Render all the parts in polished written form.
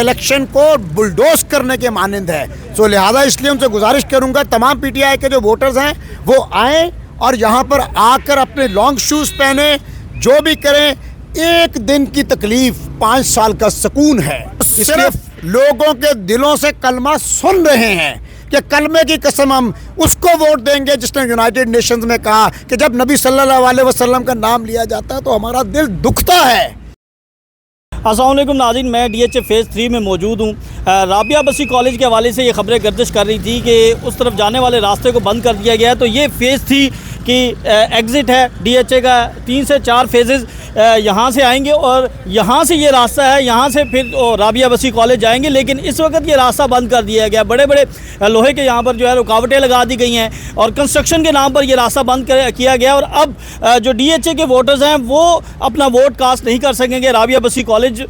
Election को bulldoze करने के मानंद है। सो लिहाजा इसलिए उनसे गुजारिश करूंगा तमाम पीटीआई के जो वोटर्स हैं वो आएँ और यहाँ पर आकर अपने लॉन्ग शूज़ पहने, जो भी करें। एक दिन की तकलीफ 5 साल का सुकून है। सिर्फ लोगों के दिलों से कलमा सुन रहे हैं कि कलमे की कसम हम उसको वोट देंगे जिसने यूनाइटेड नेशंस में कहा कि जब नबी सल्लल्लाहु अलैहि वसल्लम का नाम लिया जाता है तो हमारा दिल दुखता है। अस्सलाम वालेकुम नाज़रीन, मैं DHA फेज़ 3 में मौजूद हूँ। राबिया बसी कॉलेज के हवाले से ये खबरें गर्दिश कर रही थी कि उस तरफ जाने वाले रास्ते को बंद कर दिया गया है। तो ये फ़ेज़ थी कि एग्ज़िट है DHA का, 3 से 4 फेजेज़ यहाँ से आएंगे और यहाँ से ये रास्ता है, यहाँ से फिर राबिया बसी कॉलेज जाएंगे। लेकिन इस वक्त ये रास्ता बंद कर दिया गया। बड़े बड़े लोहे के यहाँ पर जो है रुकावटें लगा दी गई हैं और कंस्ट्रक्शन के नाम पर ये रास्ता बंद किया गया। और अब जो DHA के वोटर्स हैं वो अपना वोट कास्ट नहीं कर सकेंगे। राबिया बसी कॉलेज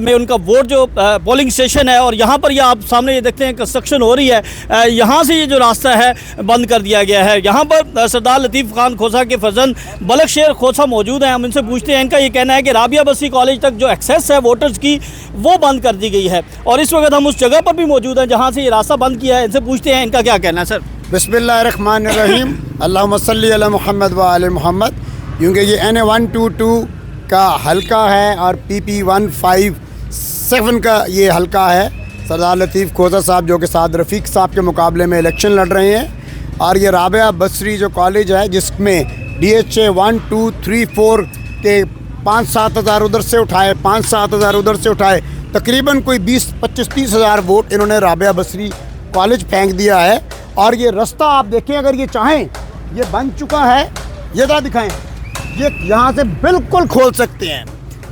में उनका वोट जो पोलिंग स्टेशन है और यहाँ पर ये आप सामने ये देखते हैं कंस्ट्रक्शन हो रही है। यहाँ से ये जो रास्ता है बंद कर दिया गया है। यहाँ पर सरदार लतीफ़ खान खोसा के फर्जंद बलक शेर खोसा मौजूद हैं। हम इनसे पूछते हैं, इनका ये कहना है कि राबिया बसी कॉलेज तक जो एक्सेस है वोटर्स की वो बंद कर दी गई है और इस वक्त हम उस जगह पर भी मौजूद हैं जहाँ से ये रास्ता बंद किया है। इनसे पूछते हैं इनका क्या कहना है। सर बिस्मिल्लाहिर्रहमानिर्रहीम, अल्लाहुम्मा सल्ली अला मुहम्मद व आले मुहम्मद। क्योंकि ये NA122 का हल्का है और PP157 का ये हल्का है। सरदार लतीफ़ खोसा साहब जो कि साद रफ़ीक साहब के मुकाबले में इलेक्शन लड़ रहे हैं और ये राबिया बसरी जो कॉलेज है जिसमें DHA 1, 2, 3, 4 के 5-7 हज़ार उधर से उठाए, 5-7 हज़ार उधर से उठाए, तकरीबन कोई 20-25-30 हज़ार वोट इन्होंने राबिया बसरी कॉलेज फेंक दिया है। और ये रास्ता आप देखें, अगर ये चाहें ये बन चुका है, ये ज़रा दिखाएं, ये यहाँ से बिल्कुल खोल सकते हैं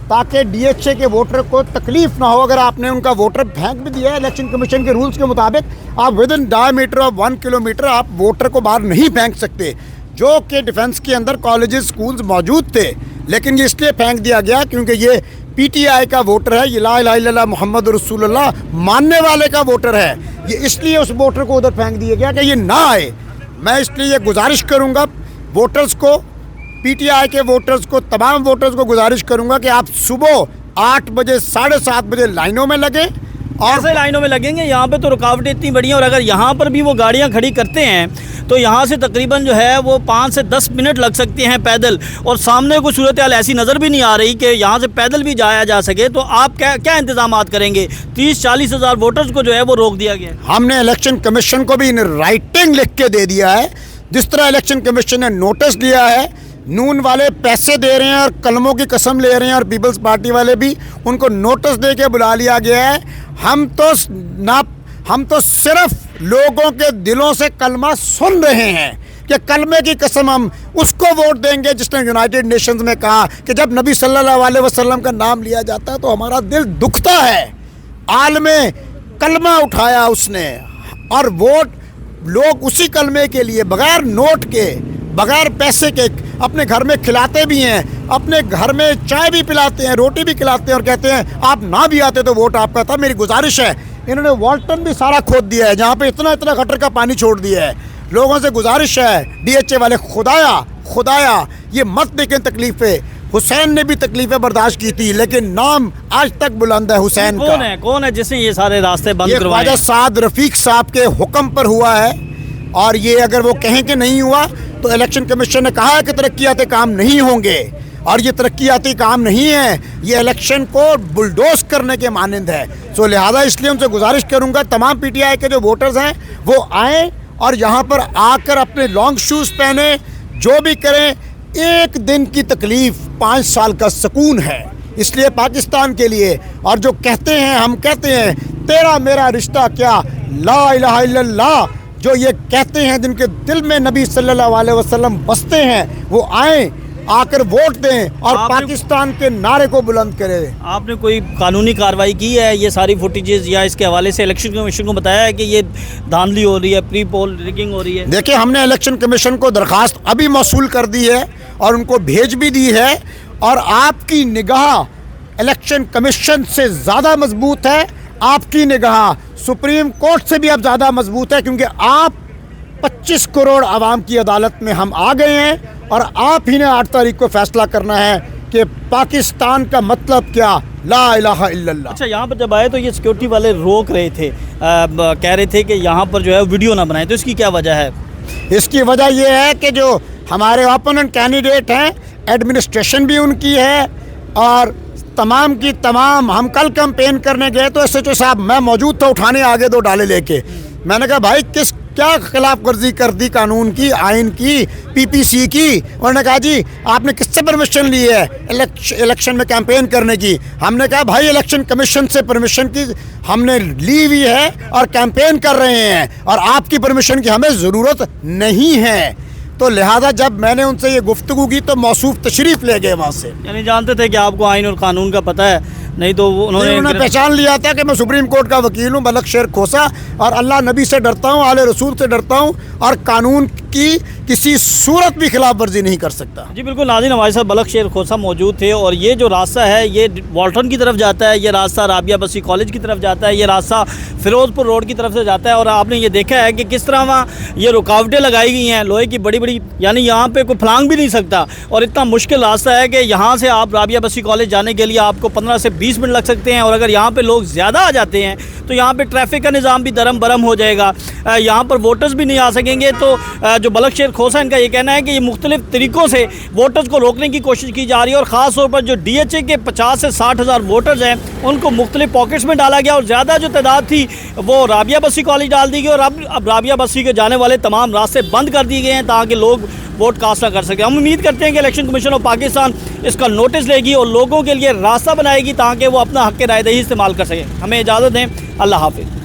ताकि DHA के वोटर को तकलीफ़ ना हो। अगर आपने उनका वोटर फेंक भी दिया है इलेक्शन कमीशन के रूल्स के मुताबिक, आप with in diameter of 1 kilometre आप वोटर को बाहर नहीं फेंक सकते, जो कि डिफेंस के अंदर कॉलेजेस स्कूल्स मौजूद थे। लेकिन ये इसलिए फेंक दिया गया क्योंकि ये PTI का वोटर है, ये ला इलाहा इल्लल्लाह मुहम्मद रसूलुल्लाह मानने वाले का वोटर है। ये इसलिए उस वोटर को उधर फेंक दिया गया कि ये ना आए। मैं इसलिए ये गुजारिश करूँगा वोटर्स को, PTI के वोटर्स को, तमाम वोटर्स को गुजारिश करूँगा कि आप सुबह 8 बजे 7:30 बजे लाइनों में लगें। और ऐसे लाइनों में लगेंगे, यहाँ पे तो रुकावटें इतनी बड़ी हैं और अगर यहाँ पर भी वो गाड़ियाँ खड़ी करते हैं तो यहाँ से तकरीबन जो है वो 5 से 10 मिनट लग सकते हैं पैदल। और सामने कोई सूरत हाल ऐसी नज़र भी नहीं आ रही कि यहाँ से पैदल भी जाया जा सके। तो आप क्या इंतजामात करेंगे? 30-40 हज़ार वोटर्स को जो है वो रोक दिया गया है। हमने इलेक्शन कमीशन को भी इन राइटिंग लिख के दे दिया है। जिस तरह इलेक्शन कमीशन ने नोटिस दिया है, नून वाले पैसे दे रहे हैं और कलमों की कसम ले रहे हैं और पीपल्स पार्टी वाले भी, उनको नोटिस दे के बुला लिया गया है। हम तो सिर्फ लोगों के दिलों से कलमा सुन रहे हैं कि कलमे की कसम हम उसको वोट देंगे जिसने यूनाइटेड नेशंस में कहा कि जब नबी सल्लल्लाहु अलैहि वसल्लम का नाम लिया जाता है तो हमारा दिल दुखता है। आलमे कलमा उठाया उसने और वोट लोग उसी कलमे के लिए बगैर नोट के, बगैर पैसे के अपने घर में खिलाते भी हैं, अपने घर में चाय भी पिलाते हैं, रोटी भी खिलाते हैं और कहते हैं आप ना भी आते तो वोट आपका था। मेरी गुजारिश है, इन्होंने वाल्टन भी सारा खोद दिया है जहाँ पे इतना गटर का पानी छोड़ दिया है। लोगों से गुजारिश है DHA वाले, खुदाया ये मत देखें तकलीफ़ें। हुसैन ने भी तकलीफ़ें बर्दाश्त की थी लेकिन नाम आज तक बुलंद है हुसैन का। कौन है जिसने ये सारे रास्ते बंद करवाए? ख्वाजा साद रफ़ीक साहब के हुक्म पर हुआ है और ये अगर वो कहें कि नहीं हुआ तो इलेक्शन कमीशन ने कहा है कि तरक्याती काम नहीं होंगे और ये तरक्याती काम नहीं है, ये इलेक्शन को बुलडोज करने के मानंद है। सो लिहाजा इसलिए उनसे गुजारिश करूँगा तमाम PTI के जो वोटर्स हैं वो आएँ और यहाँ पर आकर अपने लॉन्ग शूज़ पहने, जो भी करें। एक दिन की तकलीफ़ 5 साल का सुकून है। इसलिए पाकिस्तान के लिए, और जो कहते हैं, हम कहते हैं तेरा मेरा रिश्ता क्या, ला इलाहा इल्लल्लाह, जो ये कहते हैं जिनके दिल में नबी सल्लल्लाहु अलैहि वसल्लम बसते हैं, वो आएँ, आकर वोट दें और पाकिस्तान के नारे को बुलंद करें। आपने कोई कानूनी कार्रवाई की है ये सारी फुटेजेस या इसके हवाले से इलेक्शन कमीशन को बताया है कि ये धांधली हो रही है, प्री पोल रिगिंग हो रही है? देखिए, हमने इलेक्शन कमीशन को दरख्वास्त अभी मौसूल कर दी है और उनको भेज भी दी है और आपकी निगाह इलेक्शन कमीशन से ज़्यादा मजबूत है, आपकी निगाह सुप्रीम कोर्ट से भी अब ज़्यादा मजबूत है, क्योंकि आप 25 करोड़ आवाम की अदालत में हम आ गए हैं और आप ही ने 8 तारीख को फैसला करना है کہ پاکستان کا مطلب کیا، لا الہ الا اللہ۔ اچھا، یہاں پر جب آئے تو یہ سیکورٹی والے روک رہے تھے، کہہ رہے تھے کہ یہاں پر جو ہے ویڈیو نہ بنائیں، تو اس کی کیا وجہ ہے؟ اس کی وجہ یہ ہے کہ جو ہمارے اوپوننٹ کینڈیڈیٹ ہیں، ایڈمنسٹریشن بھی ان کی ہے، اور تمام کی تمام، ہم کل کمپین کرنے گئے تو ایس ایچ او صاحب، میں موجود تھا، اٹھانے آگے 2 ڈالے لے کے، میں نے کہا بھائی کیا خلاف ورزی کر دی قانون کی، آئین کی، پی پی سی کی؟ انہوں نے کہا جی آپ نے کس سے پرمیشن لی ہے الیکشن میں کیمپین کرنے کی؟ ہم نے کہا بھائی الیکشن کمیشن سے پرمیشن کی ہم نے لی ہوئی ہے اور کیمپین کر رہے ہیں، اور آپ کی پرمیشن کی ہمیں ضرورت نہیں ہے۔ تو لہٰذا جب میں نے ان سے یہ گفتگو کی تو موصوف تشریف لے گئے وہاں سے۔ یعنی جانتے تھے کہ آپ کو آئین اور قانون کا پتہ ہے، نہیں تو انہوں نے پہچان لیا تھا کہ میں سپریم کورٹ کا وکیل ہوں، بلخ شیر کھوسا، اور اللہ نبی سے ڈرتا ہوں، آل رسول سے ڈرتا ہوں، اور قانون کی کسی صورت بھی خلاف ورزی نہیں کر سکتا۔ جی بالکل ناظرین، ہمارے ساتھ بلخ شیر کھوسا موجود تھے، اور یہ جو راستہ ہے یہ والٹن کی طرف جاتا ہے، یہ راستہ رابعہ بصری کالج کی طرف جاتا ہے، یہ راستہ فیروز پور روڈ کی طرف سے جاتا ہے، اور آپ نے یہ دیکھا ہے کہ کس طرح وہاں یہ رکاوٹیں لگائی گئی ہیں لوہے کی بڑی بڑی، یعنی یہاں پہ کوئی پھلانگ بھی نہیں سکتا، اور اتنا مشکل راستہ ہے کہ یہاں سے آپ رابعہ بصری کالج جانے کے لیے آپ کو 15 سے 20 منٹ لگ سکتے ہیں، اور اگر یہاں پہ لوگ زیادہ آ جاتے ہیں تو یہاں پہ ٹریفک کا نظام بھی درم برم ہو جائے گا، یہاں پر ووٹرز بھی نہیں آ سکیں گے۔ تو جو بلخ شیر کھوسا ان کا یہ کہنا ہے کہ یہ مختلف طریقوں سے ووٹرز کو روکنے کی کوشش کی جا رہی ہے، اور خاص طور پر جو ڈی ایچ اے کے 50 سے 60 ہزار ووٹرز ہیں ان کو مختلف پاکٹس میں ڈالا گیا، اور زیادہ جو تعداد تھی وہ رابعہ بصری کالج ڈال دی گئی، اور اب رابعہ بصری کے جانے والے تمام راستے بند کر دیے گئے ہیں تاکہ لوگ ووٹ کاسٹ نہ کر سکیں۔ ہم امید کرتے ہیں کہ الیکشن کمیشن آف پاکستان اس کا نوٹس لے گی اور لوگوں کے لیے راستہ بنائے گی تاکہ وہ اپنا حق رائے دہی استعمال کر سکیں۔ ہمیں اجازت دیں، اللہ حافظ۔